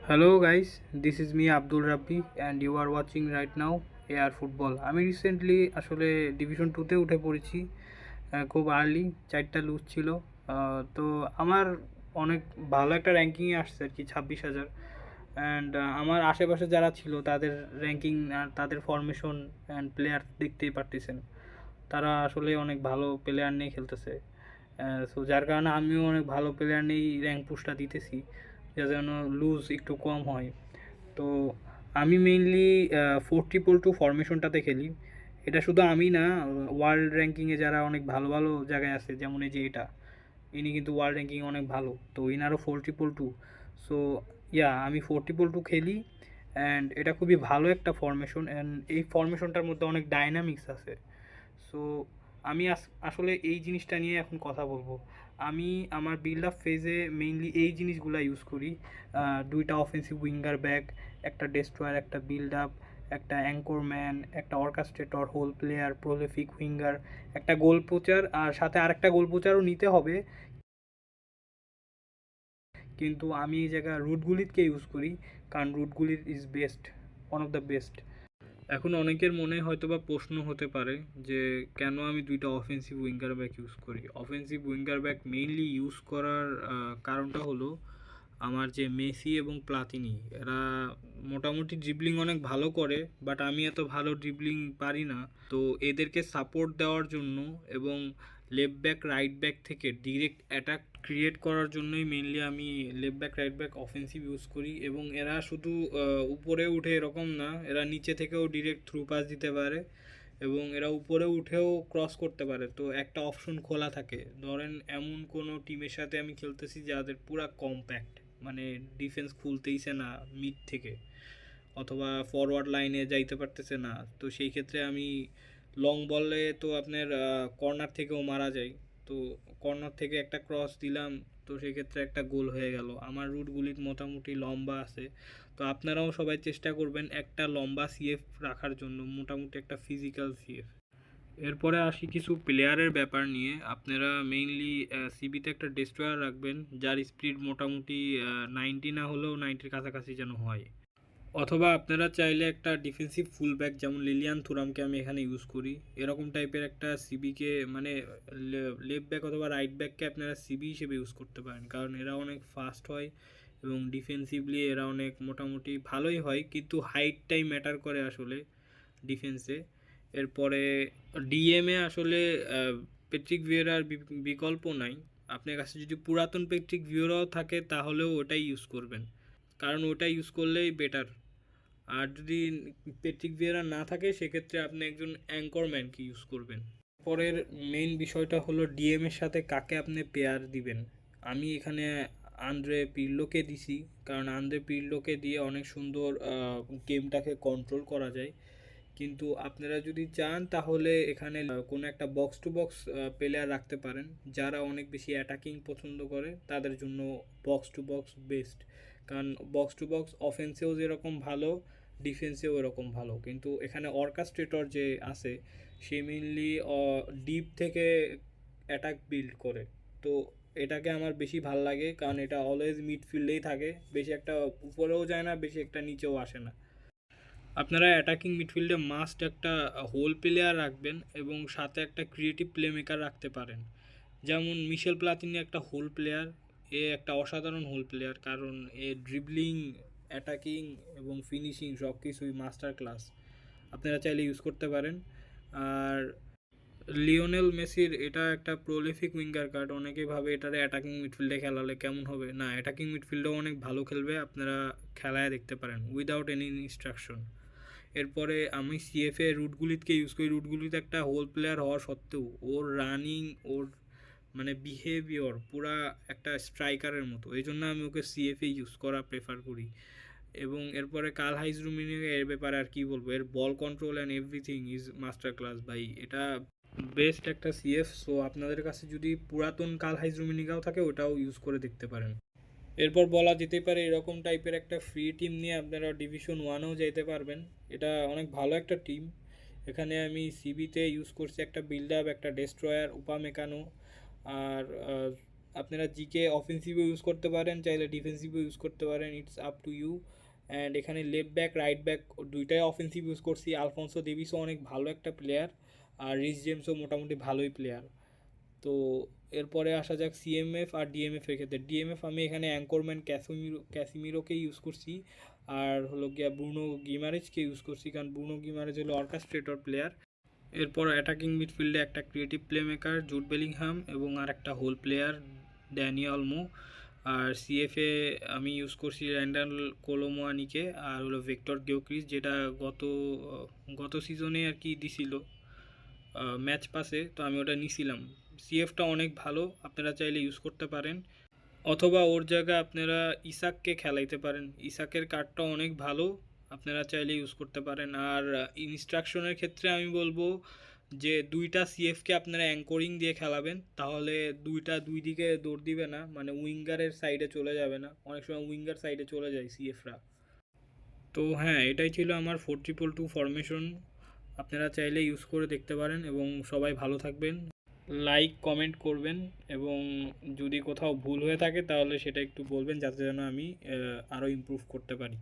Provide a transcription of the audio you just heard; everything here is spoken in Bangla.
Hello guys, this is me Abdul Rabbi and you are watching right now AR Football. আমি রিসেন্টলি আসলে ডিভিশন 2তে উঠে পড়েছি খুব আর্লি 4টা লুজ ছিল। তো আমার অনেক ভালো একটা র্যাঙ্কিংয়ে আসছে আর কি 26,000। অ্যান্ড আমার আশেপাশে যারা ছিল তাদের র্যাঙ্কিং আর তাদের ফরমেশন অ্যান্ড প্লেয়ার দেখতেই পারতেছেন, তারা আসলে অনেক ভালো প্লেয়ার নিয়ে খেলতেছে। সো যার কারণে আমিও অনেক ভালো প্লেয়ার নিয়েই র্যাঙ্ক পুশটা দিতেছি, যেন লুজ একটু কম হয়। তো আমি মেইনলি 4-2 ফরমেশনটাতে খেলি। এটা শুধু আমি না, ওয়ার্ল্ড র্যাঙ্কিংয়ে যারা অনেক ভালো ভালো জায়গায় আছে, যেমন এই যে এটা, ইনি কিন্তু ওয়ার্ল্ড র্যাঙ্কিং অনেক ভালো, তো ইনারও 4-2। সো আমি 4-2 খেলি। অ্যান্ড এটা খুবই ভালো একটা ফরমেশন, অ্যান্ড এই ফরমেশনটার মধ্যে অনেক ডাইনামিক্স আছে। সো আমি আসলে এই জিনিসটা নিয়ে এখন কথা বলবো। আমি আমার বিল্ড আপ ফেজে মেইনলি এই জিনিসগুলো ইউজ করি। দুইটা অফেন্সিভ উইঙ্গার ব্যাক, একটা ডেস্ট্রয়ার, একটা বিল্ড আপ, একটা অ্যাঙ্করম্যান, একটা অর্কাস্ট্রেটর, হোল প্লেয়ার, প্রোলিফিক উইঙ্গার, একটা গোল পোচার, আর সাথে আরেকটা গোল পোচারও নিতে হবে। কিন্তু আমি এই জায়গায় রুটগুলিতকে ইউজ করি, কারণ রুটগুলিত is best, one of the best. এখন অনেকের মনে হয়তো বা প্রশ্ন হতে পারে যে কেন আমি দুইটা অফেন্সিভ উইঙ্গার ব্যাক ইউজ করি। Offensive winger back mainly use করার কারণটা হলো, আমার যে মেসি এবং প্লাতিনি, এরা মোটামুটি ড্রিবলিং অনেক ভালো করে, বাট আমি এত ভালো ড্রিবলিং পারি না। তো এদেরকে সাপোর্ট দেওয়ার জন্য এবং লেফট ব্যাক রাইট ব্যাক থেকে ডিরেক্ট অ্যাটাক ক্রিয়েট করার জন্যই মেইনলি আমি left back right back offensive use করি। এবং এরা শুধু উপরে উঠে এরকম না, এরা নিচে থেকেও ডিরেক্ট থ্রু পাস দিতে পারে এবং এরা উপরে উঠেও ক্রস করতে পারে। তো একটা অপশন খোলা থাকে, ধরেন এমন কোনো টিমের সাথে আমি খেলতেছি যাদের পুরা কম্প্যাক্ট, মানে ডিফেন্স খুলতেইছে না মিড থেকে, অথবা ফরওয়ার্ড লাইনে যাইতে পারতেছে না, তো সেই ক্ষেত্রে আমি লং বলে তো আপনার কর্নার থেকেও মারা যায়। তো কর্নার থেকে একটা ক্রস দিলাম, তো সেক্ষেত্রে একটা গোল হয়ে গেল। আমার রুটগুলি মোটামুটি লম্বা আছে, তো আপনারাও সবাই চেষ্টা করবেন একটা লম্বা সিএফ রাখার জন্য, মোটামুটি একটা ফিজিক্যাল সিএফ। এরপরে আসি কিছু প্লেয়ারের ব্যাপার নিয়ে। আপনারা মেইনলি সিবিতে একটা ডেস্ট্রয়ার রাখবেন যার স্পিড মোটামুটি 90 না হলেও 90-র কাছাকাছি যেন হয়। অথবা আপনারা চাইলে একটা ডিফেন্সিভ ফুলব্যাক, যেমন লিলিয়ান থুরামকে আমি এখানে ইউজ করি, এরকম টাইপের একটা সিবিকে, মানে লেফট ব্যাক অথবা রাইট ব্যাককে আপনারা সিবি হিসেবে ইউজ করতে পারেন, কারণ এরা অনেক ফাস্ট হয় এবং ডিফেন্সিভলি এরা অনেক মোটামুটি ভালোই হয়, কিন্তু হাইটটাই ম্যাটার করে আসলে ডিফেন্সে। এরপরে ডিএমে আসলে পেট্রিক ভিয়েরার বিকল্প নাই। আপনার কাছে যদি পুরাতন পেট্রিক ভিয়েরাও থাকে তাহলেও ওটাই ইউজ করবেন, কারণ ওটা ইউজ করলেই বেটার। আর যদি পেট্রিক ভিয়েরা না থাকে সেক্ষেত্রে আপনি একজন অ্যাঙ্করম্যানকে ইউজ করবেন। পরের মেইন বিষয়টা হলো ডিএম এর সাথে কাকে আপনি পেয়ার দিবেন। আমি এখানে আন্দ্রে পির্লোকে দিছি, কারণ আন্দ্রে পির্লোকে দিয়ে অনেক সুন্দর গেমটাকে কন্ট্রোল করা যায়। কিন্তু আপনারা যদি চান তাহলে এখানে কোনো একটা বক্স টু বক্স প্লেয়ার রাখতে পারেন, যারা অনেক বেশি অ্যাটাকিং পছন্দ করে তাদের জন্য বক্স টু বক্স বেস্ট। কারণ বক্স টু বক্স অফেন্সেও যেরকম ভালো, ডিফেন্সেও এরকম ভালো, কিন্তু এখানে অর্কাস্ট্রেটর যে আছে সে মেইনলি ডিপ থেকে অ্যাটাক বিল্ড করে। তো এটাকে আমার বেশি ভাল লাগে, কারণ এটা অলওয়েজ মিডফিল্ডেই থাকে, বেশি একটা উপরেও যায় না, বেশি একটা নিচেও আসে না। আপনারা অ্যাটাকিং মিডফিল্ডে মাস্ট একটা হোল প্লেয়ার রাখবেন এবং সাথে একটা ক্রিয়েটিভ প্লে মেকার রাখতে পারেন। যেমন মিশেল প্লাতিনি একটা হোল প্লেয়ার, এ একটা অসাধারণ হোল প্লেয়ার, কারণ এ ড্রিবলিং, অ্যাটাকিং এবং ফিনিশিং সব কিছুই মাস্টার ক্লাস। আপনারা চাইলে ইউজ করতে পারেন। আর লিওনেল মেসির এটা একটা প্রোলিফিক উইঙ্গার কার্ড, অনেকেই ভাবে এটারে অ্যাটাকিং মিডফিল্ডে খেলালে কেমন হবে। না, অ্যাটাকিং মিডফিল্ডেও অনেক ভালো খেলবে, আপনারা খেলায় দেখতে পারেন উইদাউট এনি ইনস্ট্রাকশন। এরপরে আমি সিএফএ রুটগুলিতকে ইউজ করি। রুটগুলিতে একটা হোল প্লেয়ার হওয়া সত্ত্বেও ওর রানিং, ওর মানে বিহেভিয়র পুরা একটা স্ট্রাইকারের মতো, এই জন্য আমি ওকে সিএফএ ইউজ করা প্রেফার করি। এবং এরপরে কাল হাইজ রুমিনি, এর ব্যাপারে আর কি বলবো, এর ball control and everything is master class ভাই, এটা বেস্ট একটা সিএফ। সো আপনাদের কাছে যদি পুরাতন কাল হাইজ রুমিনিগাও থাকে ওটাও ইউজ করে দেখতে পারেন। এরপর বলা যেতে পারে এরকম টাইপের একটা ফ্রি টিম নিয়ে আপনারা ডিভিশন ওয়ানেও যেতে পারবেন। এটা অনেক ভালো একটা টিম। এখানে আমি সিবিতে ইউজ করছি একটা বিল্ড আপ, একটা ডেস্ট্রয়ার, উপামেকানো, আর আপনারা জিকে অফেন্সিভও ইউজ করতে পারেন, চাইলে ডিফেন্সিভও ইউজ করতে পারেন, it's up to you. And এখানে লেফট ব্যাক রাইট ব্যাক দুইটাই অফেন্সিভ ইউজ করছি। আলফোন্সো ডেভিসও অনেক ভালো একটা প্লেয়ার, আর রিস জেমসও মোটামুটি ভালোই প্লেয়ার। তো এরপরে আসা যাক সিএমএফ আর ডিএমএফ এর ক্ষেত্রে। ডিএমএফ আমি এখানে অ্যাঙ্করম্যান ক্যাসিমিরোকে ইউজ করছি, আর হলো গিয়া ব্রুনো গিমারেজকে ইউজ করছি, কারণ ব্রুনো গিমারেজ হলো অর্কাস্ট্রেটর প্লেয়ার। এরপর অ্যাটাকিং মিডফিল্ডে একটা ক্রিয়েটিভ প্লেমেকার জুড বেলিংহাম এবং আর একটা হোল প্লেয়ার ড্যানি অলমো। আর সিএফে আমি ইউজ করছি র্যান্ডাল কোলোমোয়ানিকে, আর হলো ভেক্টর গিওক্রিস, যেটা গত সিজনে আর কি দিছিল ম্যাচ পাসে, তো আমি ওটা নিছিলাম। সিএফটা অনেক ভালো, আপনারা চাইলে ইউজ করতে পারেন, অথবা ওর জায়গায় আপনারা ইসাককে খেলাইতে পারেন। ইসাকের কার্ডটা অনেক ভালো, আপনারা চাইলে ইউজ করতে পারেন। আর ইনস্ট্রাকশনের ক্ষেত্রে আমি বলবো যে দুইটা সিএফকে আপনারা অ্যাঙ্করিং দিয়ে খেলাবেন, তাহলে দুইটা দুই দিকে দৌড় দিবে না, মানে উইঙ্গারের সাইডে চলে যাবে না, অনেক সময় উইঙ্গার সাইডে চলে যায় সিএফরা। তো হ্যাঁ, এটাই ছিল আমার 4-2-2 ফরমেশন, আপনারা চাইলে ইউজ করে দেখতে পারেন, এবং সবাই ভালো থাকবেন। লাইক কমেন্ট করবেন, এবং যদি কোথাও ভুল হয়ে থাকে তাহলে সেটা একটু বলবেন, যাতে যেন আমি আরও ইমপ্রুভ করতে পারি।